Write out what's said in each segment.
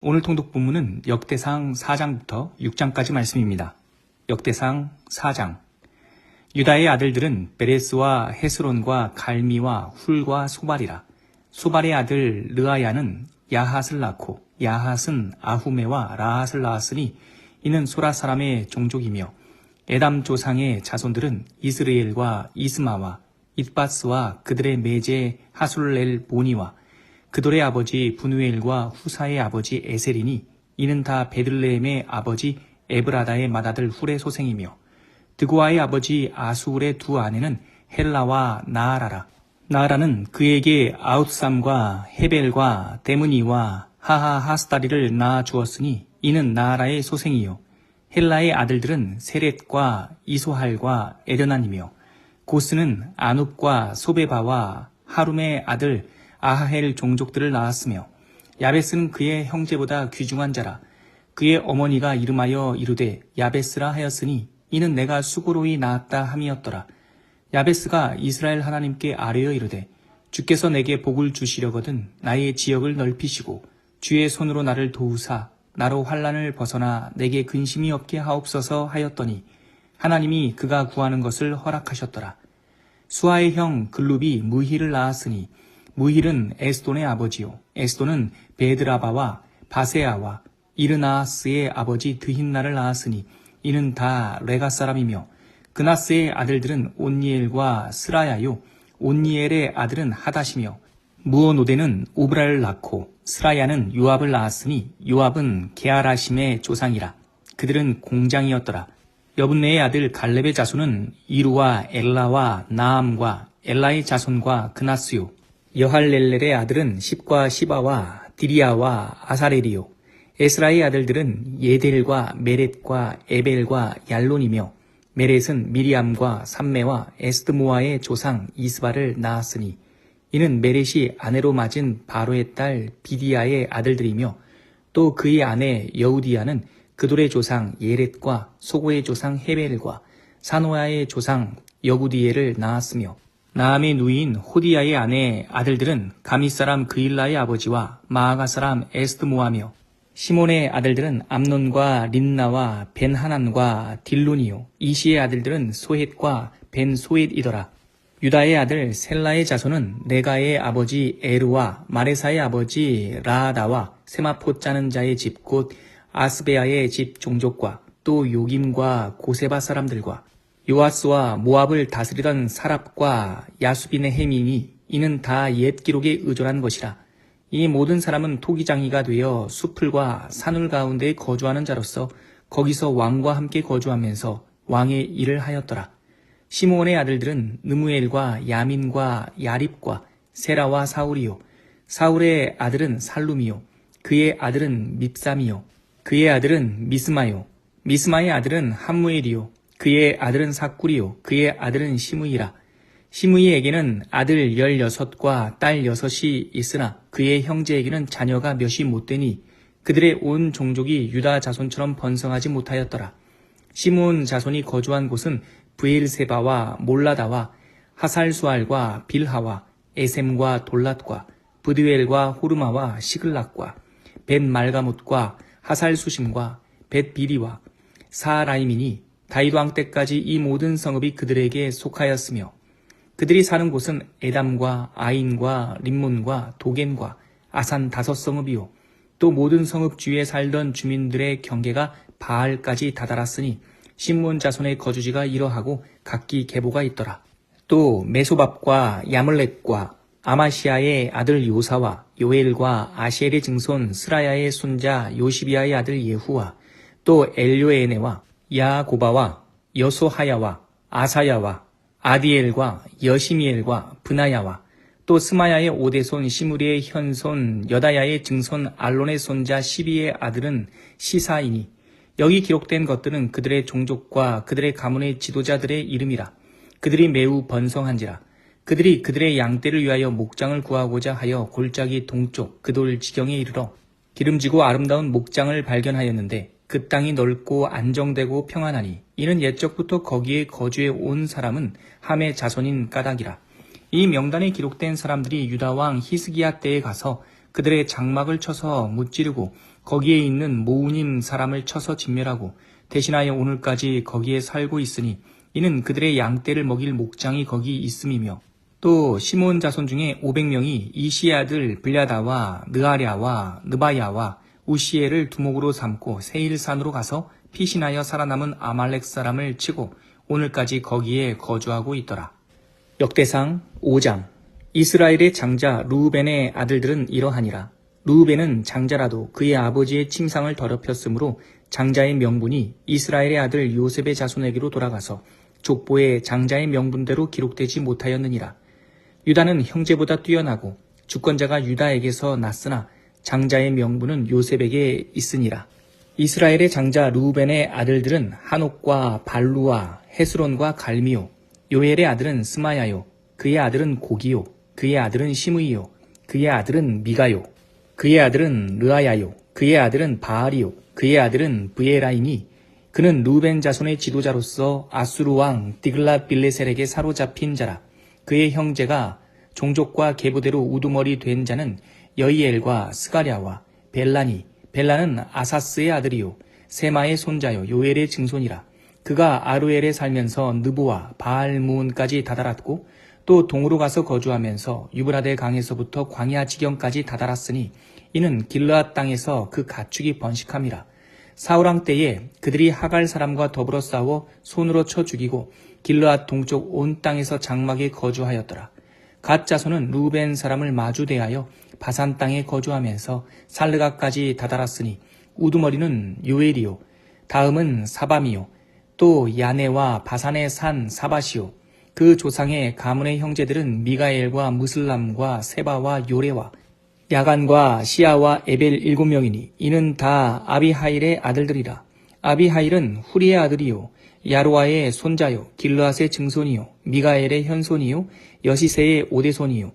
오늘 통독 본문은 역대상 4장부터 6장까지 말씀입니다. 역대상 4장. 유다의 아들들은 베레스와 헤스론과 갈미와 훌과 소발이라. 소발의 아들 르아야는 야핫을 낳고 야핫은 아후메와 라핫을 낳았으니 이는 소라 사람의 종족이며 에담 조상의 자손들은 이스르엘과 이스마와 잇바스와 그들의 매제 하술렐 보니와 그돌의 아버지 분우엘과 후사의 아버지 에셀이니 이는 다 베들레헴의 아버지 에브라다의 맏아들 훌의 소생이며 드고아의 아버지 아수울의 두 아내는 헬라와 나아라라. 나아라는 그에게 아웃삼과 헤벨과 데므니와 하하하스다리를 낳아 주었으니 이는 나아라의 소생이요 헬라의 아들들은 세렛과 이소할과 에르난이며 고스는 아눕과 소베바와 하룸의 아들 아하헬 종족들을 낳았으며 야베스는 그의 형제보다 귀중한 자라. 그의 어머니가 이름하여 이르되 야베스라 하였으니 이는 내가 수고로이 낳았다 함이었더라. 야베스가 이스라엘 하나님께 아뢰어 이르되 주께서 내게 복을 주시려거든 나의 지역을 넓히시고 주의 손으로 나를 도우사 나로 환난을 벗어나 내게 근심이 없게 하옵소서 하였더니 하나님이 그가 구하는 것을 허락하셨더라. 수아의 형 글룹이 무힐을 낳았으니 무힐은 에스돈의 아버지요 에스돈은 베드라바와 바세아와 이르나스의 아버지 드힌나를 낳았으니 이는 다 레가 사람이며 그나스의 아들들은 온니엘과 스라야요 온니엘의 아들은 하닷이며 무오노데는 오브라를 낳고 스라야는 요압을 낳았으니 요압은 게하라심의 조상이라. 그들은 공장이었더라. 여분네의 아들 갈렙의 자손은 이루와 엘라와 나암과 엘라의 자손과 그나스요 여할렐렐의 아들은 십과 시바와 디리아와 아사렐이요 에스라의 아들들은 예델과 메렛과 에벨과 얄론이며 메렛은 미리암과 삼메와 에스드모아의 조상 이스바를 낳았으니 이는 메렛이 아내로 맞은 바로의 딸 비디아의 아들들이며 또 그의 아내 여우디아는 그돌의 조상 예렛과 소고의 조상 헤벨과 사노아의 조상 여구디엘을 낳았으며 나암의 누이인 호디야의 아내 아들들은 가미 사람 그일라의 아버지와 마아가 사람 에스드모아며 시몬의 아들들은 암논과 린나와 벤하난과 딜론이요 이시의 아들들은 소헷과 벤소헷이더라. 유다의 아들 셀라의 자손은 네가의 아버지 에르와 마레사의 아버지 라아다와 세마포 짜는 자의 집 곧 아스베아의 집 종족과 또 요김과 고세바 사람들과 요아스와 모압을 다스리던 사랍과 야수빈의 해민이 이는 다 옛 기록에 의존한 것이라. 이 모든 사람은 토기장이가 되어 수풀과 산울 가운데 거주하는 자로서 거기서 왕과 함께 거주하면서 왕의 일을 하였더라. 시므온의 아들들은 느무엘과 야민과 야립과 세라와 사울이요 사울의 아들은 살룸이요 그의 아들은 밉삼이요 그의 아들은 미스마요 미스마의 아들은 함무엘이요 그의 아들은 사꾸리요 그의 아들은 시므이라. 시므이에게는 아들 16과 딸 6이 있으나 그의 형제에게는 자녀가 몇이 못되니 그들의 온 종족이 유다 자손처럼 번성하지 못하였더라. 시므온 자손이 거주한 곳은 브엘세바와 몰라다와 하살수알과 빌하와 에셈과 돌랏과 브드웰과 호르마와 시글락과 벳 말가못과 하살수심과 벳 비리와 사라임이니 다윗 왕 때까지 이 모든 성읍이 그들에게 속하였으며 그들이 사는 곳은 에담과 아인과 림몬과 도겐과 아산 5성읍이요 또 모든 성읍 주위에 살던 주민들의 경계가 바알까지 다다랐으니 시므온 자손의 거주지가 이러하고 각기 계보가 있더라. 또 메소밥과 야물렛과 아마시아의 아들 요사와 요엘과 아시엘의 증손 스라야의 손자 요시비아의 아들 예후와 또 엘요에네와 야고바와 여소하야와 아사야와 아디엘과 여시미엘과 브나야와 또 스마야의 오대손 시므리의 현손 여다야의 증손 알론의 손자 시비의 아들은 시사이니 여기 기록된 것들은 그들의 종족과 그들의 가문의 지도자들의 이름이라. 그들이 매우 번성한지라. 그들이 그들의 양떼를 위하여 목장을 구하고자 하여 골짜기 동쪽 그돌 지경에 이르러 기름지고 아름다운 목장을 발견하였는데 그 땅이 넓고 안정되고 평안하니 이는 옛적부터 거기에 거주해 온 사람은 함의 자손인 까닭이라. 이 명단에 기록된 사람들이 유다 왕 히스기야 때에 가서 그들의 장막을 쳐서 무찌르고 거기에 있는 모우님 사람을 쳐서 진멸하고 대신하여 오늘까지 거기에 살고 있으니 이는 그들의 양떼를 먹일 목장이 거기 있음이며 또 시몬 자손 중에 500명이 이시의 아들 블야다와 느아랴와 느바야와 우시엘을 두목으로 삼고 세일산으로 가서 피신하여 살아남은 아말렉 사람을 치고 오늘까지 거기에 거주하고 있더라. 역대상 5장. 이스라엘의 장자 르우벤의 아들들은 이러하니라. 르우벤은 장자라도 그의 아버지의 침상을 더럽혔으므로 장자의 명분이 이스라엘의 아들 요셉의 자손에게로 돌아가서 족보에 장자의 명분대로 기록되지 못하였느니라. 유다는 형제보다 뛰어나고 주권자가 유다에게서 났으나 장자의 명분은 요셉에게 있으니라. 이스라엘의 장자 르우벤의 아들들은 한옥과 발루와 헤스론과 갈미요. 요엘의 아들은 스마야요. 그의 아들은 고기요. 그의 아들은 시므이요. 그의 아들은 미가요. 그의 아들은 르아야요. 그의 아들은 바알이요. 그의 아들은 브에라이니 그는 르우벤 자손의 지도자로서 아수르 왕 디글랏 빌레셀에게 사로잡힌 자라. 그의 형제가 종족과 계보대로 우두머리 된 자는 여이엘과 스가랴와 벨라니. 벨라는 아사스의 아들이요 세마의 손자요 요엘의 증손이라. 그가 아루엘에 살면서 느보와 바알무온까지 다다랐고 또 동으로 가서 거주하면서 유브라데 강에서부터 광야 지경까지 다다랐으니 이는 길르앗 땅에서 그 가축이 번식함이라. 사울왕 때에 그들이 하갈 사람과 더불어 싸워 손으로 쳐 죽이고 길르앗 동쪽 온 땅에서 장막에 거주하였더라. 갓 자손은 르우벤 사람을 마주 대하여 바산 땅에 거주하면서 살르가까지 다다랐으니 우두머리는 요엘이요 다음은 사밤이요 또 야네와 바산의 산 사바시요 그 조상의 가문의 형제들은 미가엘과 무슬람과 세바와 요레와 야간과 시아와 에벨 7명이니 이는 다 아비하일의 아들들이라. 아비하일은 후리의 아들이요 야로아의 손자요 길르앗의 증손이요 미가엘의 현손이요 여시세의 5대손이요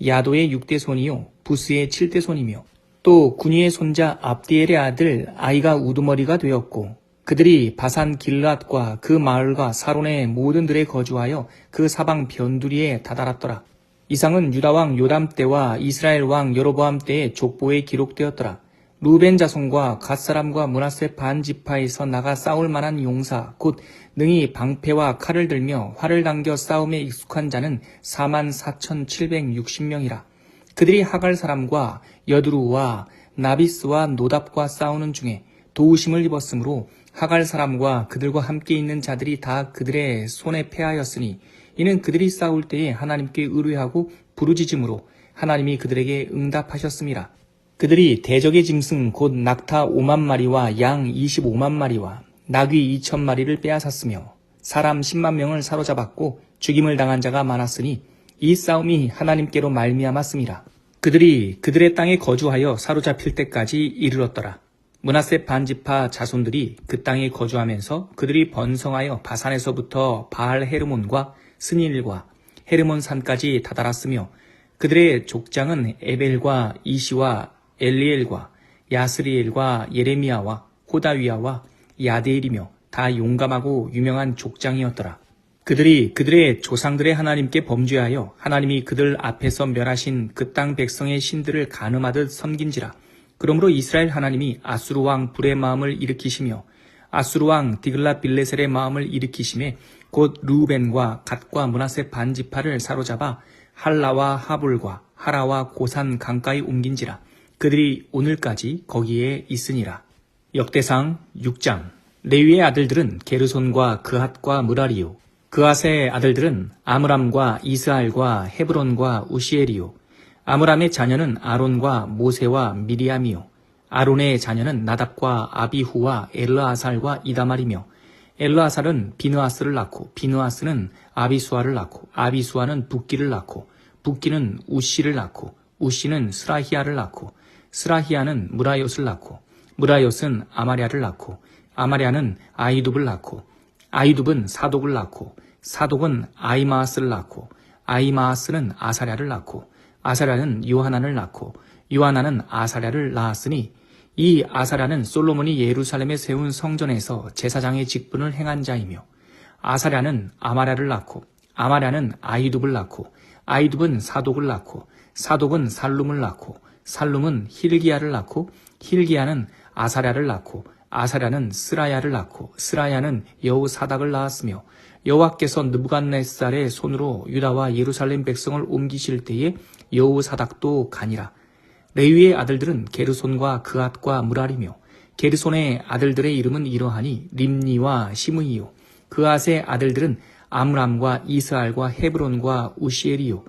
야도의 6대손이요 부스의 7대손이며 또 구니의 손자 압디엘의 아들 아이가 우두머리가 되었고 그들이 바산 길르앗과 그 마을과 사론의 모든 들에 거주하여 그 사방 변두리에 다다랐더라. 이상은 유다왕 요담 때와 이스라엘 왕 여로보암 때의 족보에 기록되었더라. 르우벤 자손과 갓사람과 므낫세 반 지파에서 나가 싸울 만한 용사 곧 능히 방패와 칼을 들며 활을 당겨 싸움에 익숙한 자는 44,760명이라. 그들이 하갈 사람과 여두루와 나비스와 노답과 싸우는 중에 도우심을 입었으므로 하갈 사람과 그들과 함께 있는 자들이 다 그들의 손에 패하였으니 이는 그들이 싸울 때에 하나님께 의뢰하고 부르짖음으로 하나님이 그들에게 응답하셨음이라. 그들이 대적의 짐승 곧 낙타 5만 마리와 양 25만 마리와 나귀 2천 마리를 빼앗았으며 사람 10만 명을 사로잡았고 죽임을 당한 자가 많았으니 이 싸움이 하나님께로 말미암았음이라. 그들이 그들의 땅에 거주하여 사로잡힐 때까지 이르렀더라. 므낫세 반지파 자손들이 그 땅에 거주하면서 그들이 번성하여 바산에서부터 바알 헤르몬과 스닐과 헤르몬 산까지 다다랐으며 그들의 족장은 에벨과 이시와 엘리엘과 야스리엘과 예레미야와 호다위야와 야데일이며 다 용감하고 유명한 족장이었더라. 그들이 그들의 조상들의 하나님께 범죄하여 하나님이 그들 앞에서 멸하신 그 땅 백성의 신들을 간음하듯 섬긴지라. 그러므로 이스라엘 하나님이 아수르 왕 불의 마음을 일으키시며 아수르 왕 디글랏 빌레셀의 마음을 일으키심에 곧 르우벤과 갓과 므낫세 반지파를 사로잡아 할라와 하볼과 하라와 고산 강가에 옮긴지라. 그들이 오늘까지 거기에 있으니라. 역대상 6장. 레위의 아들들은 게르손과 그핫과 므라리요. 그핫의 아들들은 아므람과 이스알과 헤브론과 우시엘이요. 아므람의 자녀는 아론과 모세와 미리암이요. 아론의 자녀는 나답과 아비후와 엘르아살과 이다말이며 엘르아살은 비느아스를 낳고 비느아스는 아비수아를 낳고 아비수아는 붓기를 낳고 붓기는 우시를 낳고 우시는 스라히아를 낳고 스라히아는 무라옅을 낳고 무라옅은 아마랴를 낳고 아마랴는 아이둡을 낳고 아이둡은 사독을 낳고 사독은 아이마아스를 낳고 아이마아스는 아사랴를 낳고 아사랴는 요하난을 낳고 요하난은 아사랴를 낳았으니 이 아사랴는 솔로몬이 예루살렘에 세운 성전에서 제사장의 직분을 행한 자이며 아사랴는 아마랴를 낳고 아마랴는 아이둡을 낳고 아이둡은 사독을 낳고 사독은 살룸을 낳고 살룸은 힐기야를 낳고 힐기야는 아사랴를 낳고 아사랴는 스라야를 낳고 스라야는 여호사닥을 낳았으며 여호와께서 느부갓네살의 손으로 유다와 예루살렘 백성을 옮기실 때에 여호사닥도 가니라. 레위의 아들들은 게르손과 그앗과 무랄이며 게르손의 아들들의 이름은 이러하니 림니와 시므이요. 그앗의 아들들은 아므람과 이스알과 헤브론과 우시엘이요.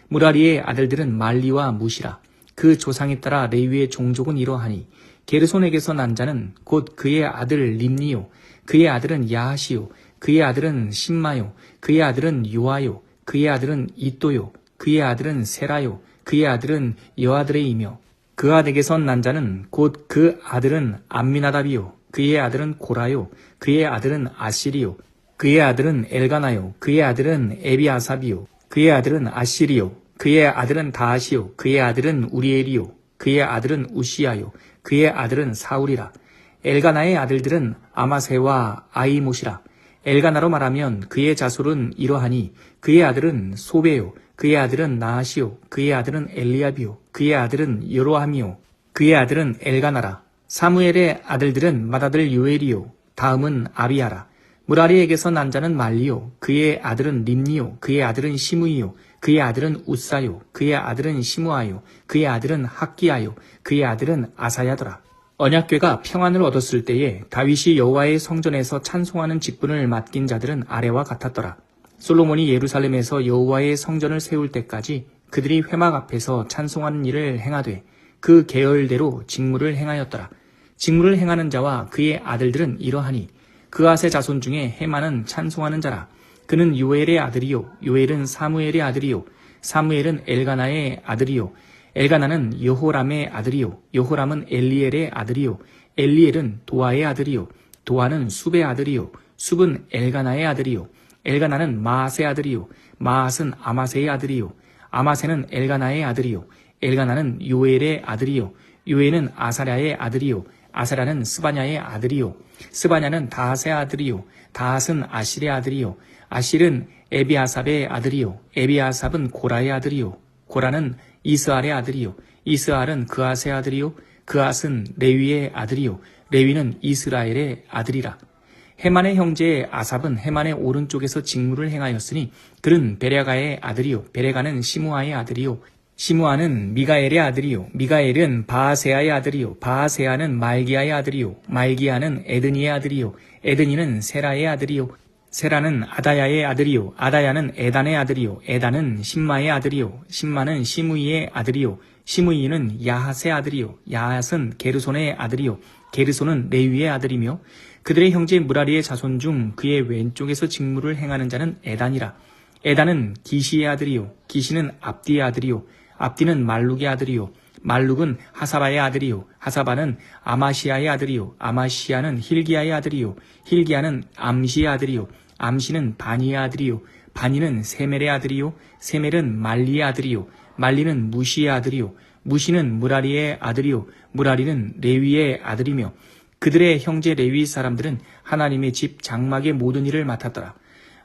무라리의 아들들은 말리와 무시라. 그 조상에 따라 레위의 종족은 이러하니 게르손에게서 난 자는 곧 그의 아들 림니요. 그의 아들은 야하시요. 그의 아들은 심마요. 그의 아들은 요아요. 그의 아들은 이또요. 그의 아들은 세라요. 그의 아들은 여아들의이며 그앗에게서 난 자는 곧 그 아들은 암미나답이요. 그의 아들은 고라요. 그의 아들은 아시리요. 그의 아들은 엘가나요. 그의 아들은 에비아삽이요. 그의 아들은 아시리요. 그의 아들은 다하시요. 그의 아들은 우리엘이요. 그의 아들은 우시야요. 그의 아들은 사울이라. 엘가나의 아들들은 아마세와 아이못이라. 엘가나로 말하면 그의 자손은 이러하니 그의 아들은 소베요. 그의 아들은 나하시요. 그의 아들은 엘리압이요. 그의 아들은 여로함이요. 그의 아들은 엘가나라. 사무엘의 아들들은 맏아들 요엘이요. 다음은 아비야라. 무라리에게서 난 자는 말리요. 그의 아들은 림니요. 그의 아들은 시므이요. 그의 아들은 우사요. 그의 아들은 시므아요. 그의 아들은 학기야요. 그의 아들은 아사야더라. 언약궤가 평안을 얻었을 때에 다윗이 여호와의 성전에서 찬송하는 직분을 맡긴 자들은 아래와 같았더라. 솔로몬이 예루살렘에서 여호와의 성전을 세울 때까지 그들이 회막 앞에서 찬송하는 일을 행하되 그 계열대로 직무를 행하였더라. 직무를 행하는 자와 그의 아들들은 이러하니 그앗의 자손 중에 헤만은 찬송하는 자라. 그는 요엘의 아들이요. 요엘은 사무엘의 아들이요. 사무엘은 엘가나의 아들이요. 엘가나는 여호람의 아들이요. 여호람은 엘리엘의 아들이요. 엘리엘은 도아의 아들이요. 도아는 숲의 아들이요. 숲은 엘가나의 아들이요. 엘가나는 마앗의 아들이요. 마앗은 아마세의 아들이요. 아마세는 엘가나의 아들이요. 엘가나는 요엘의 아들이요. 요엘은 아사랴의 아들이요. 아사랴는 스바냐의 아들이요. 스바냐는 다핫의 아들이요. 다핫은 아실의 아들이요. 아실은 에비아삽의 아들이요. 에비아삽은 고라의 아들이요. 고라는 이스알의 아들이요. 이스알은 그앗의 아들이요. 그앗은 레위의 아들이요. 레위는 이스라엘의 아들이라. 헤만의 형제 아삽은 헤만의 오른쪽에서 직무를 행하였으니 그는 베레가의 아들이요. 베레가는 시므아의 아들이요. 시므아는 미가엘의 아들이요. 미가엘은 바하세아의 아들이요. 바하세아는 말기야의 아들이요. 말기야는 에드니의 아들이요. 에드니는 세라의 아들이요. 세라는 아다야의 아들이요. 아다야는 에단의 아들이요. 에단은 심마의 아들이요. 심마는 시므이의 아들이요. 시므이는 야핫의 아들이요. 야핫은 게르손의 아들이요. 게르손은 레위의 아들이며 그들의 형제 무라리의 자손 중 그의 왼쪽에서 직무를 행하는 자는 에단이라. 에단은 기시의 아들이요. 기시는 압디의 아들이요. 압디는 말룩의 아들이요. 말룩은 하사바의 아들이요. 하사바는 아마시아의 아들이요. 아마시아는 힐기야의 아들이요. 힐기야는 암시의 아들이요. 암시는 바니의 아들이요. 바니는 세멜의 아들이요. 세멜은 말리의 아들이요. 말리는 무시의 아들이요. 무시는 무라리의 아들이요. 무라리는 레위의 아들이며 그들의 형제 레위 사람들은 하나님의 집 장막의 모든 일을 맡았더라.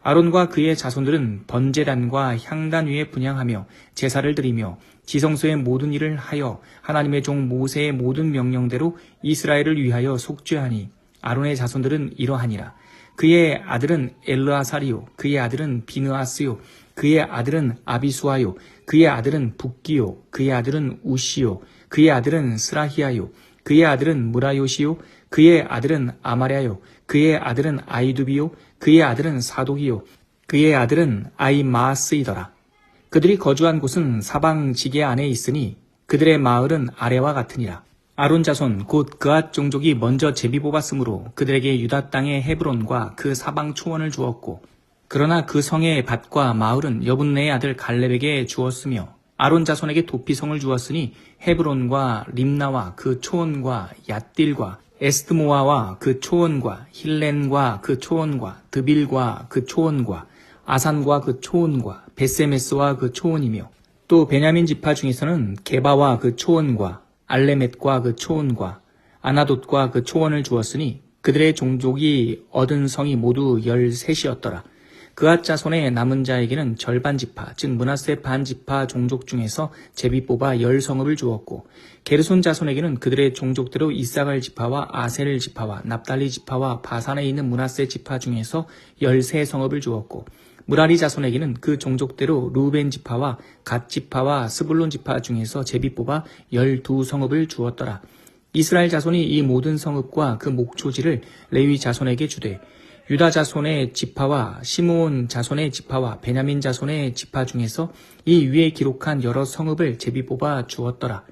아론과 그의 자손들은 번제단과 향단 위에 분향하며 제사를 드리며 지성소의 모든 일을 하여 하나님의 종 모세의 모든 명령대로 이스라엘을 위하여 속죄하니 아론의 자손들은 이러하니라. 그의 아들은 엘르아살이요. 그의 아들은 비느아스요. 그의 아들은 아비수아요. 그의 아들은 붓기요. 그의 아들은 우시요. 그의 아들은 스라히아요. 그의 아들은 무라요시요. 그의 아들은 아마랴요. 그의 아들은 아이두비요. 그의 아들은 사독이요. 그의 아들은 아이마스이더라. 그들이 거주한 곳은 사방 지게 안에 있으니 그들의 마을은 아래와 같으니라. 아론 자손 곧 그앗 종족이 먼저 제비 뽑았으므로 그들에게 유다 땅의 헤브론과 그 사방 초원을 주었고 그러나 그 성의 밭과 마을은 여분네의 아들 갈렙에게 주었으며 아론 자손에게 도피성을 주었으니 헤브론과 림나와 그 초원과 얏딜과 에스드모아와 그 초원과 힐렌과 그 초원과 드빌과 그 초원과 아산과 그 초원과 베세메스와 그 초원이며 또 베냐민 지파 중에서는 게바와 그 초원과 알레멧과 그 초원과 아나돗과 그 초원을 주었으니 그들의 종족이 얻은 성이 모두 13이었더라. 그앗 자손의 남은 자에게는 절반 지파, 즉 므낫세 반 지파 종족 중에서 제비 뽑아 10성읍을 주었고, 게르손 자손에게는 그들의 종족대로 이사갈 지파와 아셀 지파와 납달리 지파와 바산에 있는 므낫세 지파 중에서 13성읍을 주었고, 무라리 자손에게는 그 종족대로 루벤 지파와 갓 지파와 스불론 지파 중에서 제비 뽑아 12성읍을 주었더라. 이스라엘 자손이 이 모든 성읍과 그 목초지를 레위 자손에게 주되, 유다 자손의 지파와 시므온 자손의 지파와 베냐민 자손의 지파 중에서 이 위에 기록한 여러 성읍을 제비 뽑아 주었더라.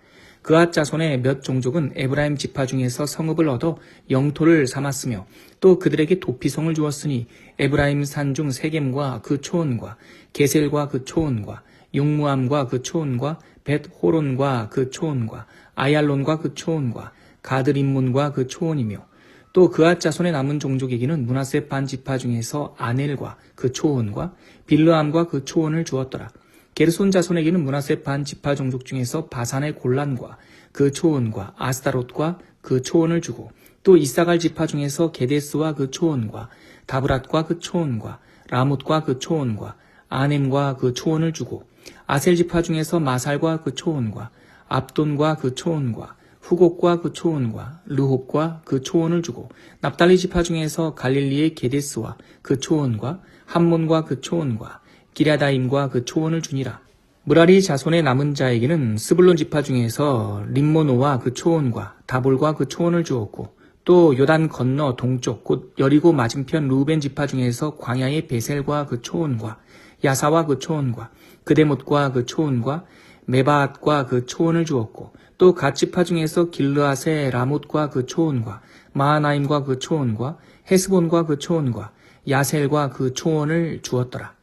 그앗 자손의 몇 종족은 에브라임 지파 중에서 성읍을 얻어 영토를 삼았으며, 또 그들에게 도피성을 주었으니 에브라임 산중 세겜과 그 초원과 게셀과 그 초원과 용무암과 그 초원과 벳호론과 그 초원과 아얄론과 그 초원과 가드림문과 그 초원이며, 또 그앗 자손의 남은 종족에게는 므낫세 반 지파 중에서 아넬과 그 초원과 빌르암과 그 초원을 주었더라. 게르손 자손에게는 므낫세 반 지파 종족 중에서 바산의 골란과 그 초원과 아스타롯과 그 초원을 주고, 또 이사갈 지파 중에서 게데스와 그 초원과 다브랏과 그 초원과 라못과 그 초원과 아넴과 그 초원을 주고, 아셀 지파 중에서 마살과 그 초원과 압돈과 그 초원과 후곡과 그 초원과 르홉과 그 초원을 주고, 납달리 지파 중에서 갈릴리의 게데스와 그 초원과 함몬과 그 초원과 기랴다임과 그 초원을 주니라. 무라리 자손의 남은 자에게는 스불론 지파 중에서 림모노와 그 초원과 다볼과 그 초원을 주었고, 또 요단 건너 동쪽 곧 여리고 맞은편 루벤 지파 중에서 광야의 베셀과 그 초원과 야사와 그 초원과 그데못과 그 초원과 메바앗과 그 초원을 주었고, 또 갓 지파 중에서 길르앗의 라못과 그 초원과 마하나임과 그 초원과 헤스본과 그 초원과 야셀과 그 초원을 주었더라.